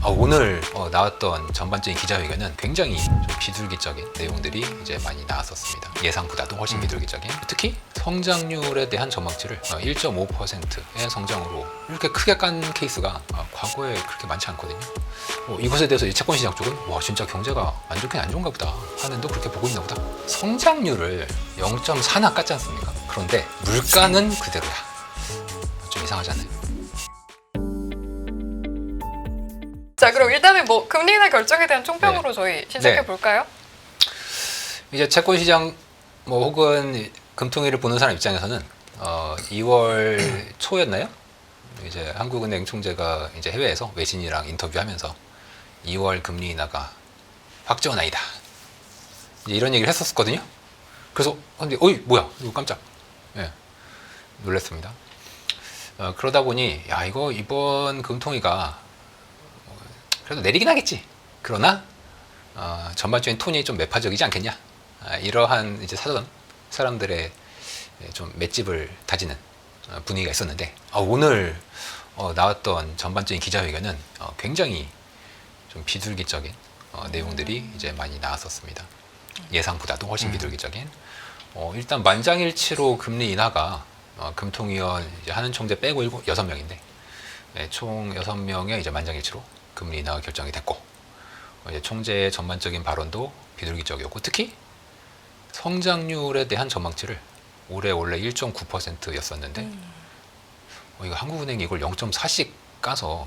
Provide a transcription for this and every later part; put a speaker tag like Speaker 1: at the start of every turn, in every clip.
Speaker 1: 오늘 나왔던 전반적인 기자회견은 굉장히 좀 비둘기적인 내용들이 이제 많이 나왔었습니다. 예상보다도 훨씬 비둘기적인. 특히 성장률에 대한 전망치를 1.5%의 성장으로 이렇게 크게 깐 케이스가 과거에 그렇게 많지 않거든요. 이것에 대해서 채권시장 쪽은 와 진짜 경제가 안 좋긴 안 좋은가 보다 하는데 그렇게 보고 있나 보다. 성장률을 0.4나 깠지 않습니까? 그런데 물가는 그대로야. 좀 이상하지 않나요?
Speaker 2: 자, 그럼 일단은 뭐 금리 인하 결정에 대한 총평으로 저희 시작해 볼까요?
Speaker 1: 이제 채권시장 뭐 혹은 금통위를 보는 사람 입장에서는 2월 초였나요? 이제 한국은행 총재가 이제 해외에서 외신이랑 인터뷰하면서 2월 금리 인하가 확정 아니다. 이제 이런 얘기를 했었거든요. 그래서 근데 어이 뭐야 이거 깜짝 놀랐습니다. 그러다 보니 야 이거 이번 금통위가 그래도 내리긴 하겠지. 그러나 전반적인 톤이 좀 매파적이지 않겠냐. 이러한 이제 사람들의 좀 맷집을 다지는 분위기가 있었는데 오늘 나왔던 전반적인 기자회견은 굉장히 좀 비둘기적인 내용들이 이제 많이 나왔었습니다. 예상보다도 훨씬 비둘기적인. 일단 만장일치로 금리 인하가 금통위원 이제 하는 총재 빼고 6명인데 총 6명의 이제 만장일치로 금리 인하가 결정이 됐고 이제 총재의 전반적인 발언도 비둘기적이었고 특히 성장률에 대한 전망치를 올해 원래 1.9%였었는데 이거 한국은행이 이걸 0.4씩 까서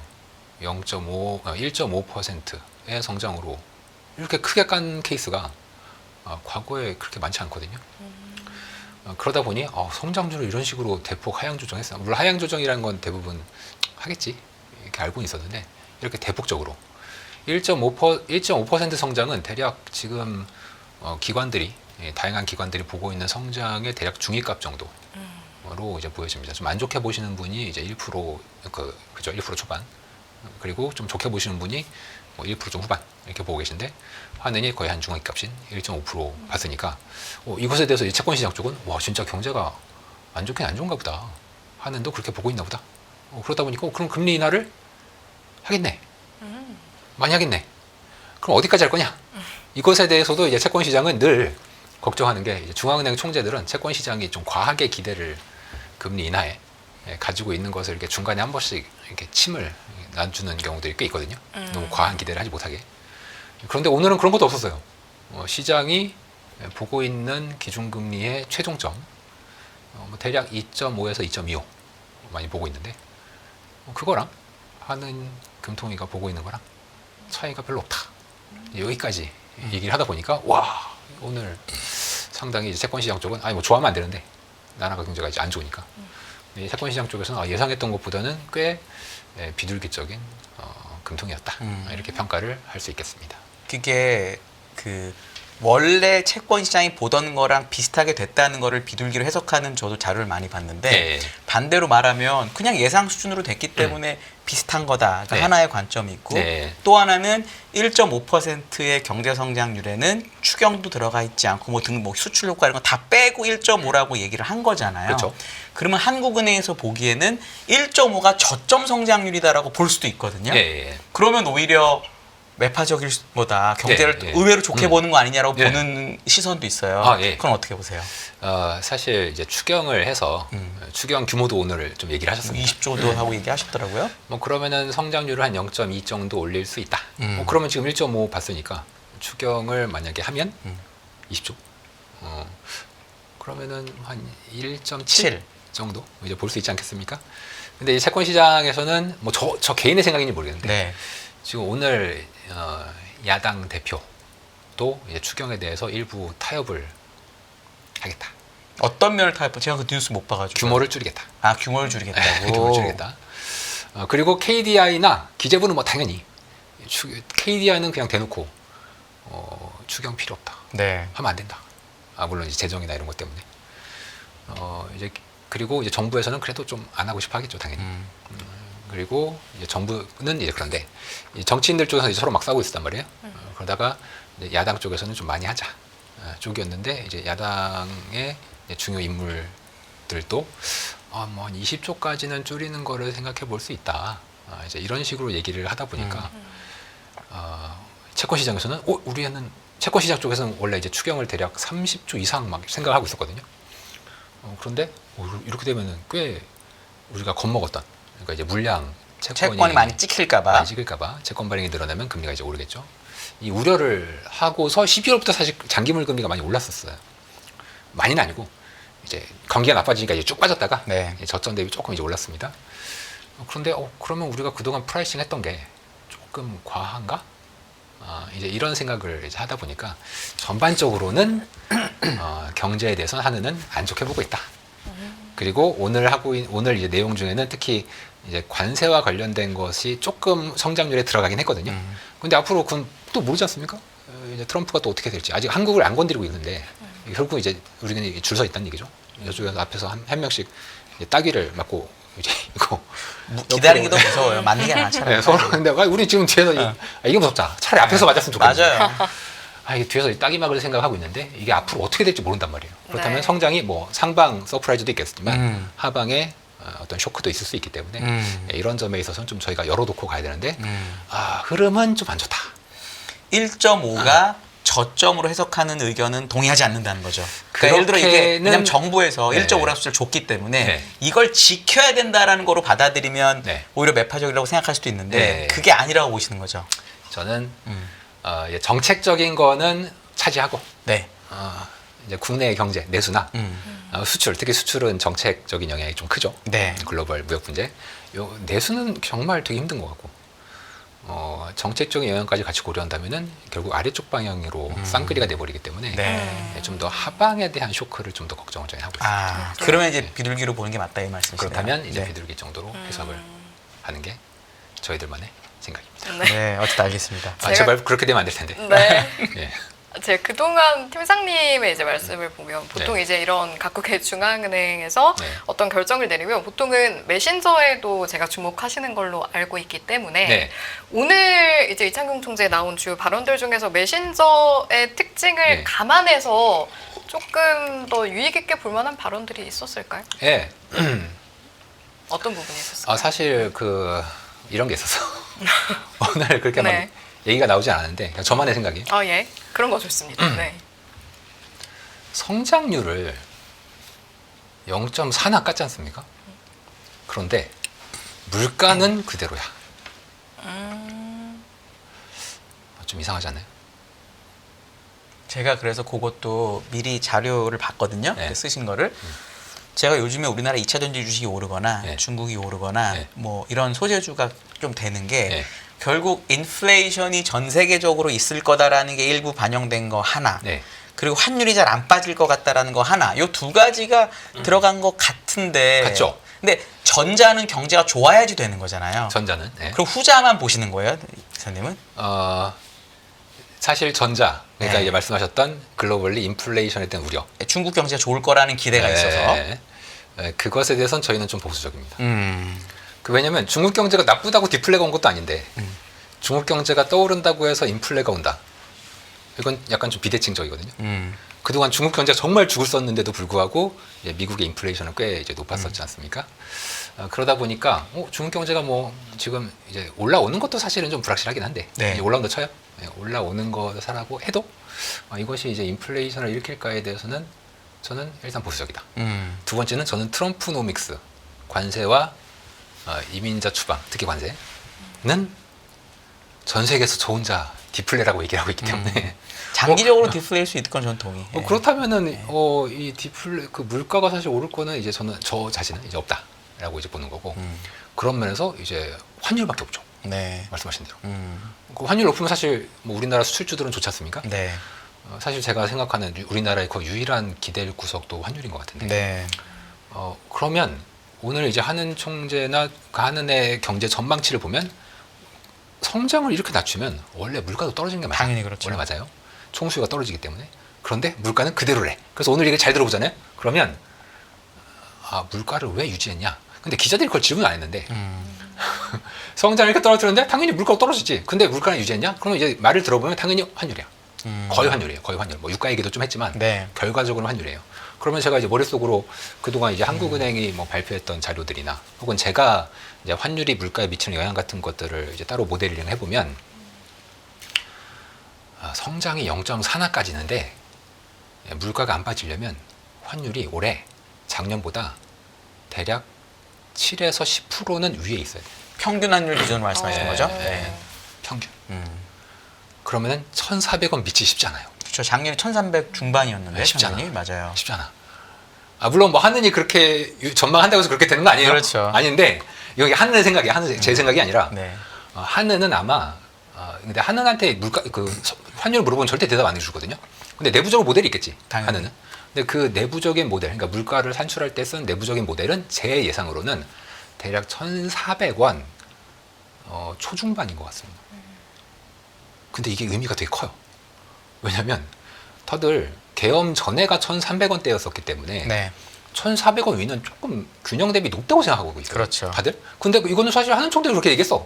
Speaker 1: 1.5%의 성장으로 이렇게 크게 깐 케이스가 과거에 그렇게 많지 않거든요. 그러다 보니 성장률을 이런 식으로 대폭 하향 조정했어. 물론 하향 조정이라는 건 대부분 하겠지 이렇게 알고 있었는데 이렇게 대폭적으로 1.5% 성장은 대략 지금 기관들이 다양한 기관들이 보고 있는 성장의 대략 중위값 정도로 이제 보여집니다. 좀 안 좋게 보시는 분이 이제 1% 그죠 1% 초반 그리고 좀 좋게 보시는 분이 1% 좀 후반 이렇게 보고 계신데 하느니 거의 한 중위값인 1.5% 봤으니까 이것에 대해서 채권시장 쪽은 와 진짜 경제가 안 좋긴 안 좋은가 보다 하는데 그렇게 보고 있나 보다. 그러다 보니까 그럼 금리 인하를 하겠네. 많이 하겠네. 그럼 어디까지 할 거냐? 이것에 대해서도 이제 채권시장은 늘 걱정하는 게 이제 중앙은행 총재들은 채권시장이 좀 과하게 기대를 금리 인하에 가지고 있는 것을 이렇게 중간에 한 번씩 이렇게 침을 놔주는 경우들이 꽤 있거든요. 너무 과한 기대를 하지 못하게. 그런데 오늘은 그런 것도 없었어요. 시장이 보고 있는 기준금리의 최종점 대략 2.5에서 2.25 많이 보고 있는데 그거랑 하는 금통위가 보고 있는 거랑 차이가 별로 없다. 여기까지 얘기를 하다 보니까 와 오늘 상당히 이제 채권시장 쪽은 아니 뭐 좋아하면 안 되는데 나라가 경제가 이제 안 좋으니까 채권시장 쪽에서는 예상했던 것보다는 꽤 비둘기적인 금통이었다 이렇게 평가를 할 수 있겠습니다.
Speaker 3: 그게 원래 채권 시장이 보던 거랑 비슷하게 됐다는 거를 비둘기로 해석하는 저도 자료를 많이 봤는데 반대로 말하면 그냥 예상 수준으로 됐기 때문에 비슷한 거다. 하나의 관점이 있고 또 하나는 1.5%의 경제 성장률에는 추경도 들어가 있지 않고 뭐 수출 효과 이런 거 다 빼고 1.5라고 얘기를 한 거잖아요.
Speaker 1: 그렇죠.
Speaker 3: 그러면 한국은행에서 보기에는 1.5가 저점 성장률이다라고 볼 수도 있거든요. 그러면 오히려 매파적일 보다 경제를 의외로 좋게 보는 거 아니냐라고 보는 시선도 있어요. 그건 어떻게 보세요?
Speaker 1: 사실 이제 추경을 해서 추경 규모도 오늘 좀 얘기를 하셨습니다.
Speaker 3: 20조도 하고 얘기하셨더라고요.
Speaker 1: 뭐 그러면은 성장률을 한 0.2 정도 올릴 수 있다. 그러면 지금 1.5 봤으니까 추경을 만약에 하면 20조. 그러면은 한 1.7 정도 이제 볼 수 있지 않겠습니까? 근데 이 채권 시장에서는 뭐 저 개인의 생각인지 모르겠는데 지금 오늘 야당 대표도 이제 추경에 대해서 일부 타협을 하겠다.
Speaker 3: 어떤 면을 타협? 제가 그 뉴스 못 봐가지고.
Speaker 1: 규모를 줄이겠다.
Speaker 3: 규모를 줄이겠다고.
Speaker 1: 규모를 줄이겠다. 그리고 KDI나 기재부는 뭐 당연히 KDI는 그냥 대놓고 추경 필요 없다. 하면 안 된다. 물론 이제 재정이나 이런 것 때문에. 이제 그리고 이제 정부에서는 그래도 좀 안 하고 싶어 하겠죠, 당연히. 그리고 이제 정부는 이제 그런데 정치인들 쪽에서 이제 서로 막 싸우고 있었단 말이에요. 그러다가 이제 야당 쪽에서는 좀 많이 하자 쪽이었는데 이제 야당의 이제 중요 인물들도 뭐 한 20조까지는 줄이는 거를 생각해 볼 수 있다. 이제 이런 식으로 얘기를 하다 보니까 채권 시장에서는 우리는 채권 시장 쪽에서는 원래 이제 추경을 대략 30조 이상 막 생각하고 있었거든요. 그런데 이렇게 되면은 꽤 우리가 겁먹었던 그러니까 이제 물량
Speaker 3: 채권이 많이 찍힐까봐.
Speaker 1: 많이 찍힐까봐 채권 발행이 늘어나면 금리가 이제 오르겠죠. 이 우려를 하고서 12월부터 사실 장기물 금리가 많이 올랐었어요. 많이는 아니고 이제 경기가 나빠지니까 이제 쭉 빠졌다가
Speaker 3: 네.
Speaker 1: 저점 대비 조금 이제 올랐습니다. 그런데 그러면 우리가 그동안 프라이싱 했던 게 조금 과한가? 이제 이런 생각을 이제 하다 보니까 전반적으로는 경제에 대해서는 한은은 안 좋게 보고 있다. 그리고 오늘 이제 내용 중에는 특히 이제 관세와 관련된 것이 조금 성장률에 들어가긴 했거든요. 근데 앞으로 그건 또 모르지 않습니까? 이제 트럼프가 또 어떻게 될지 아직 한국을 안 건드리고 있는데 결국 이제 우리는 줄 서 있다는 얘기죠. 이쪽에서 앞에서 한 명씩 이제 따귀를 맞고 이제 이거
Speaker 3: 기다리기도 무서워요. 맞는 게 낫잖아요.
Speaker 1: 네, 서로 근데 우리 지금 뒤에서 이게 무섭다. 차라리 앞에서 맞았으면 좋겠네.
Speaker 3: 맞아요.
Speaker 1: 이게 뒤에서 따귀 막을 생각하고 있는데 이게 앞으로 어떻게 될지 모른단 말이에요. 그렇다면
Speaker 2: 네.
Speaker 1: 성장이 뭐 상방 서프라이즈도 있겠지만 하방에 어떤 쇼크도 있을 수 있기 때문에 이런 점에 있어서는 좀 저희가 열어놓고 가야 되는데 흐름은 좀 안 좋다.
Speaker 3: 1.5가 저점으로 해석하는 의견은 동의하지 않는다는 거죠. 그러니까 예를 들어 이게
Speaker 1: 그렇게는-
Speaker 3: 왜냐면 정부에서
Speaker 1: 네.
Speaker 3: 1.5라는 숫자를 줬기 때문에
Speaker 1: 네.
Speaker 3: 이걸 지켜야 된다라는 거로 받아들이면
Speaker 1: 네.
Speaker 3: 오히려 매파적이라고 생각할 수도 있는데
Speaker 1: 네.
Speaker 3: 그게 아니라고 보시는 거죠.
Speaker 1: 저는 정책적인 거는 차지하고
Speaker 3: 네.
Speaker 1: 이제 국내 경제 내수나 수출, 특히 수출은 정책적인 영향이 좀 크죠.
Speaker 3: 네.
Speaker 1: 글로벌 무역 분쟁. 내수는 정말 되게 힘든 것 같고 정책적인 영향까지 같이 고려한다면은 결국 아래쪽 방향으로 쌍끌이가 돼버리기 때문에
Speaker 3: 네.
Speaker 1: 좀 더 하방에 대한 쇼크를 좀 더 걱정을 저희 하고 있습니다.
Speaker 3: 그러면 이제 비둘기로 보는 게 맞다 이 말씀이시네요.
Speaker 1: 그렇다면 이제
Speaker 3: 네.
Speaker 1: 비둘기 정도로 해석을 하는 게 저희들만의 생각입니다.
Speaker 3: 네, 어쨌든 알겠습니다.
Speaker 1: 제발 그렇게 되면 안 될 텐데.
Speaker 2: 네.
Speaker 1: 예.
Speaker 2: 제가 그동안 팀장님의 이제 말씀을 보면 보통
Speaker 1: 네.
Speaker 2: 이제 이런 각국의 중앙은행에서
Speaker 1: 네.
Speaker 2: 어떤 결정을 내리면 보통은 메신저에도 제가 주목하시는 걸로 알고 있기 때문에
Speaker 1: 네.
Speaker 2: 오늘 이제 이창용 총재 나온 주요 발언들 중에서 메신저의 특징을
Speaker 1: 네.
Speaker 2: 감안해서 조금 더 유익 있게 볼 만한 발언들이 있었을까요?
Speaker 1: 예.
Speaker 2: 어떤 부분이 있었을까요?
Speaker 1: 사실 이런 게 있어서 오늘 그렇게 막
Speaker 2: 네.
Speaker 1: 얘기가 나오지 않았는데 그냥 저만의 생각이에요.
Speaker 2: 예. 그런 거 좋습니다. 네.
Speaker 1: 성장률을 0.4나 깠지 않습니까? 그런데 물가는 그대로야. 좀 이상하지 않나요?
Speaker 3: 제가 그래서 그것도 미리 자료를 봤거든요.
Speaker 1: 네.
Speaker 3: 쓰신 거를. 제가 요즘에 우리나라 2차 전지 주식이 오르거나
Speaker 1: 네.
Speaker 3: 중국이 오르거나
Speaker 1: 네.
Speaker 3: 뭐 이런 소재주가 좀 되는 게
Speaker 1: 네.
Speaker 3: 결국 인플레이션이 전 세계적으로 있을 거다라는 게 일부 반영된 거 하나.
Speaker 1: 네.
Speaker 3: 그리고 환율이 잘 안 빠질 것 같다라는 거 하나. 요 두 가지가 들어간 것 같은데.
Speaker 1: 같죠.
Speaker 3: 근데 전자는 경제가 좋아야지 되는 거잖아요.
Speaker 1: 전자는. 네.
Speaker 3: 그럼 후자만 보시는 거예요, 기사님은?
Speaker 1: 사실 전자, 그러니까
Speaker 3: 네.
Speaker 1: 이제 말씀하셨던 글로벌리 인플레이션에 대한 우려.
Speaker 3: 중국 경제가 좋을 거라는 기대가 있어서.
Speaker 1: 네. 그것에 대해서는 저희는 좀 보수적입니다.
Speaker 3: 음.
Speaker 1: 왜냐면 중국 경제가 나쁘다고 디플레가 온 것도 아닌데 중국 경제가 떠오른다고 해서 인플레가 온다. 이건 약간 좀 비대칭적이거든요. 그동안 중국 경제가 정말 죽을 썼는데도 불구하고 이제 미국의 인플레이션은 꽤 이제 높았었지 않습니까? 그러다 보니까 중국 경제가 뭐 지금 이제 올라오는 것도 사실은 좀 불확실하긴 한데
Speaker 3: 네.
Speaker 1: 이제 올라온다 쳐요. 네, 올라오는 거라고 해도 이것이 이제 인플레이션을 일으킬까에 대해서는 저는 일단 보수적이다. 두 번째는 저는 트럼프노믹스, 관세와 이민자 추방, 특히 관세는 전 세계에서 저 혼자 디플레라고 얘기를 하고 있기 때문에
Speaker 3: 장기적으로 디플레일 수 있을 건 저는 동의해요.
Speaker 1: 그렇다면은 이 디플레 물가가 사실 오를 거는 이제 저 자신은 이제 없다라고 이제 보는 거고 그런 면에서 이제 환율밖에 없죠.
Speaker 3: 네.
Speaker 1: 말씀하신 대로. 그 환율 높으면 사실 뭐 우리나라 수출주들은 좋지 않습니까?
Speaker 3: 네.
Speaker 1: 사실 제가 생각하는 우리나라의 거의 유일한 기댈 구석도 환율인 것 같은데.
Speaker 3: 네.
Speaker 1: 그러면 오늘 이제 한은 총재나 그 한은의 경제 전망치를 보면 성장을 이렇게 낮추면 원래 물가도 떨어지는 게 맞아요.
Speaker 3: 당연히 그렇죠.
Speaker 1: 원래 맞아요. 총수요가 떨어지기 때문에. 그런데 물가는 그대로래. 그래서 오늘 얘기 잘 들어보잖아요. 그러면 물가를 왜 유지했냐? 근데 기자들이 그걸 질문 안 했는데 성장을 이렇게 떨어뜨렸는데 당연히 물가가 떨어지지. 근데 물가는 유지했냐? 그러면 이제 말을 들어보면 당연히 환율이야. 거의 환율이에요. 거의 환율. 뭐 유가 얘기도 좀 했지만
Speaker 3: 네.
Speaker 1: 결과적으로는 환율이에요. 그러면 제가 이제 머릿속으로 그동안 이제 한국은행이 뭐 발표했던 자료들이나 혹은 제가 이제 환율이 물가에 미치는 영향 같은 것들을 이제 따로 모델링을 해보면 성장이 0.4나까지는데 물가가 안 빠지려면 환율이 올해 작년보다 대략 7에서 10%는 위에 있어야 돼요.
Speaker 3: 평균 환율 기준으로 말씀하시는
Speaker 1: 네,
Speaker 3: 거죠?
Speaker 1: 네. 평균. 그러면은 1,400원 밑이 쉽지 않아요.
Speaker 3: 그렇죠. 작년에 1,300 중반이었는데
Speaker 1: 쉽지 않아.
Speaker 3: 평균이. 맞아요.
Speaker 1: 쉽지 않아. 물론 뭐 하느니 그렇게 전망한다고 해서 그렇게 되는 거 아니에요?
Speaker 3: 그렇죠.
Speaker 1: 아닌데 여기 하느의 생각이 제 생각이 아니라
Speaker 3: 네.
Speaker 1: 하느는 아마 근데 하느한테 물가 환율을 물어보면 절대 대답 안 해주거든요. 근데 내부적으로 모델이 있겠지.
Speaker 3: 당연히.
Speaker 1: 하느는. 근데 그 내부적인 모델, 그러니까 물가를 산출할 때 쓴 내부적인 모델은 제 예상으로는 대략 1,400원 초중반인 것 같습니다. 근데 이게 의미가 되게 커요. 왜냐면 다들 계엄 전에가 1,300원대였었기 때문에
Speaker 3: 네.
Speaker 1: 1,400원 위는 조금 균형 대비 높다고 생각하고 있어요.
Speaker 3: 그렇죠.
Speaker 1: 다들. 근데 이거는 사실 하는 총대도 그렇게 얘기했어.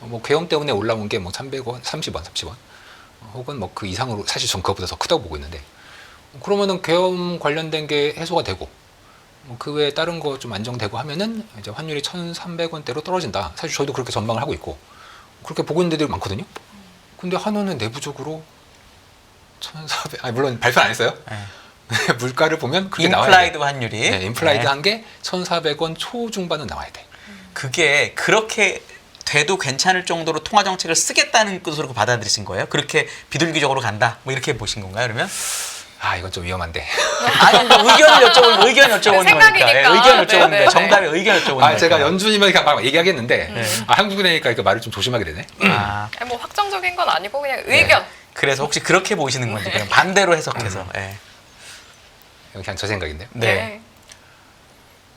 Speaker 1: 뭐 계엄 때문에 올라온 게 뭐 300원, 30원, 혹은 뭐 그 이상으로 사실 전 그것보다 더 크다고 보고 있는데 그러면은 계엄 관련된 게 해소가 되고 그 외에 다른 거 좀 안정되고 하면은 이제 환율이 1,300원대로 떨어진다. 사실 저희도 그렇게 전망을 하고 있고 그렇게 보고 있는 데들이 많거든요. 근데 한우는 내부적으로 1,400, 물론 발표 안 했어요.
Speaker 3: 네.
Speaker 1: 물가를 보면 그게 나와야 돼.
Speaker 3: 인플라이드 환율이.
Speaker 1: 네, 인플라이드
Speaker 3: 네.
Speaker 1: 한 게 1,400원 초중반은 나와야 돼.
Speaker 3: 그게 그렇게 돼도 괜찮을 정도로 통화 정책을 쓰겠다는 뜻으로 받아들이신 거예요? 그렇게 비둘기적으로 간다? 뭐 이렇게 보신 건가요, 그러면?
Speaker 1: 이건 좀 위험한데.
Speaker 3: 아니, 의견을 여쭤보는 거니까.
Speaker 2: 생각이니까.
Speaker 3: 의견을 여쭤보는
Speaker 2: 네,
Speaker 3: 거예요.
Speaker 2: 네.
Speaker 3: 정답의 의견을 여쭤보는 거예요.
Speaker 1: 제가 연준이면 그냥 막 얘기하겠는데
Speaker 3: 네.
Speaker 1: 한국은행이니까 이거 말을 좀 조심하게 되네.
Speaker 2: 뭐 확정적인 건 아니고 그냥 의견.
Speaker 3: 그래서 혹시 그렇게 보시는 건지 그럼 반대로 해석해서. 네.
Speaker 1: 그냥 저 생각인데.
Speaker 3: 네.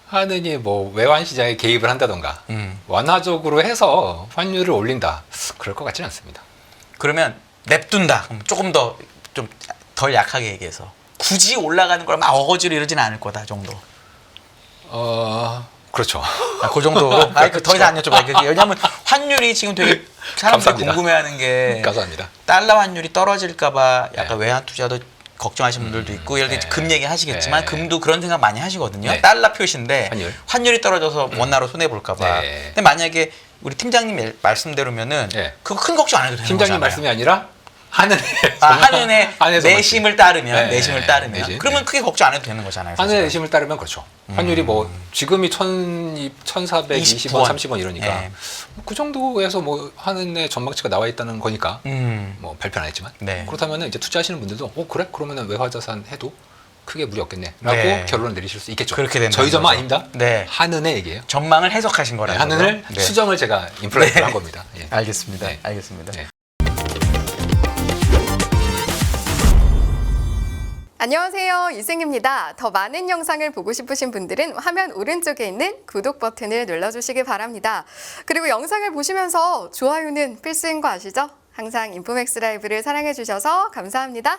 Speaker 1: 하느니 뭐 외환 시장에 개입을 한다던가 완화적으로 해서 환율을 올린다. 그럴 것 같지는 않습니다.
Speaker 3: 그러면 냅둔다. 그럼 조금 더 좀 덜 약하게 얘기해서 굳이 올라가는 걸 막 어거지로 이러지는 않을 거다 정도.
Speaker 1: 그렇죠.
Speaker 3: 그 정도로. 더 이상 안 여쭤봐요. 왜냐하면 환율이 지금 되게 사람들이
Speaker 1: 감사합니다.
Speaker 3: 궁금해하는 게
Speaker 1: 감사합니다.
Speaker 3: 달러 환율이 떨어질까봐 약간
Speaker 1: 네.
Speaker 3: 외환 투자도 걱정하시는 분들도 있고 예를 들어
Speaker 1: 네.
Speaker 3: 금 얘기 하시겠지만
Speaker 1: 네.
Speaker 3: 금도 그런 생각 많이 하시거든요.
Speaker 1: 네.
Speaker 3: 달러 표시인데
Speaker 1: 환율.
Speaker 3: 이 떨어져서 원화로 손해 볼까봐.
Speaker 1: 네.
Speaker 3: 근데 만약에 우리 팀장님 말씀대로면은
Speaker 1: 네.
Speaker 3: 그거 큰 걱정 안 해도 되는
Speaker 1: 팀장님
Speaker 3: 거잖아요.
Speaker 1: 말씀이 아니라 하느의
Speaker 3: 한은의
Speaker 1: 한은에서
Speaker 3: 내심을 따르면
Speaker 1: 네,
Speaker 3: 내심을
Speaker 1: 네,
Speaker 3: 따르면
Speaker 1: 내심.
Speaker 3: 그러면
Speaker 1: 네.
Speaker 3: 크게 걱정 안 해도 되는 거잖아요. 사실.
Speaker 1: 한은의 내심을 따르면 그렇죠. 환율이 뭐 지금이 1,420원,
Speaker 3: 29원.
Speaker 1: 30원 이러니까
Speaker 3: 네.
Speaker 1: 그 정도에서 뭐 한은의 전망치가 나와 있다는 거니까 뭐 발표는 안 했지만
Speaker 3: 네.
Speaker 1: 그렇다면 이제 투자하시는 분들도 그래? 그러면은 외화자산 해도 크게 무리 없겠네 라고
Speaker 3: 네.
Speaker 1: 결론을 내리실 수 있겠죠.
Speaker 3: 그렇게 된다는
Speaker 1: 저희 전망
Speaker 3: 거죠.
Speaker 1: 아닙니다.
Speaker 3: 네.
Speaker 1: 한은의 얘기예요.
Speaker 3: 전망을 해석하신 거라는 거죠.
Speaker 1: 한은을
Speaker 3: 네.
Speaker 1: 수정을 제가 인플레이트를
Speaker 3: 네.
Speaker 1: 한 겁니다. 예.
Speaker 3: 알겠습니다.
Speaker 1: 네.
Speaker 3: 알겠습니다.
Speaker 1: 네.
Speaker 2: 안녕하세요. 유승입니다. 더 많은 영상을 보고 싶으신 분들은 화면 오른쪽에 있는 구독 버튼을 눌러주시기 바랍니다. 그리고 영상을 보시면서 좋아요는 필수인 거 아시죠? 항상 인포맥스 라이브를 사랑해 주셔서 감사합니다.